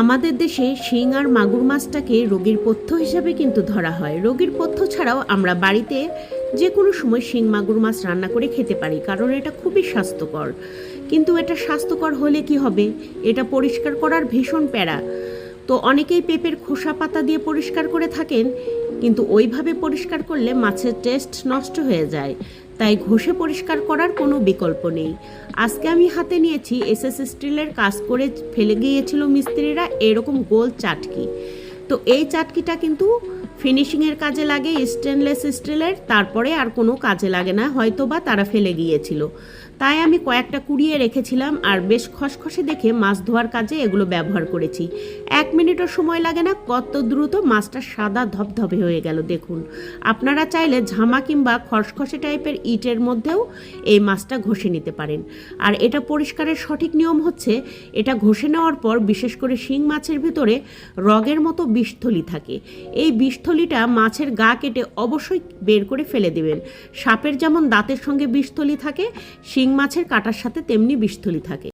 আমাদের দেশে শিং আর মাগুর মাছটাকে রোগীর পথ্য হিসাবে কিন্তু ধরা হয়। রোগীর পথ্য ছাড়াও আমরা বাড়িতে যে কোনো সময় শিং মাগুর মাছ রান্না করে খেতে পারি, কারণ এটা খুবই স্বাস্থ্যকর। কিন্তু এটা স্বাস্থ্যকর হলে কি হবে, এটা পরিষ্কার করার ভীষণ প্যারা। তো অনেকেই পেঁপের খোসা পাতা দিয়ে পরিষ্কার করে থাকেন, কিন্তু ওইভাবে পরিষ্কার করলে মাছের টেস্ট নষ্ট হয়ে যায়। তাই ঘষে পরিষ্কার করার কোনো বিকল্প নেই। আজকে আমি হাতে নিয়েছি এসএস স্টিলের, কাজ করে ফেলে গিয়েছিল মিস্ত্রিরা, এরকম গোল চাটকি। তো এই চাটকিটা কিন্তু ফিনিশিংয়ের কাজে লাগে, স্টেনলেস স্টিলের, তারপরে আর কোনো কাজে লাগে না, হয়তো বা তারা ফেলে গিয়েছিল। তাই আমি কয়েকটা কুড়িয়ে রেখেছিলাম, আর বেশ খসখসে দেখে মাছ ধোয়ার কাজে এগুলো ব্যবহার করেছি। 1 মিনিটও সময় লাগে না, কত দ্রুত মাছটা সাদা ধবধবে হয়ে গেল দেখুন। আপনারা চাইলে ঝামা কিংবা খসখসে টাইপের ইটের মধ্যেও এই মাছটা ঘষে নিতে পারেন। আর এটা পরিষ্কারের সঠিক নিয়ম হচ্ছে, এটা ঘষে নেওয়ার পর বিশেষ করে শিং মাছের ভিতরে রগের মতো বিষথলি থাকে। এই বিষথলিটা মাছের গা কেটে অবশ্যই বের করে ফেলে দেবেন। সাপের যেমন দাঁতের সঙ্গে বিষথলি থাকে, শিং মাছের কাঁটার সাথে তেমনি বিষথলি থাকে।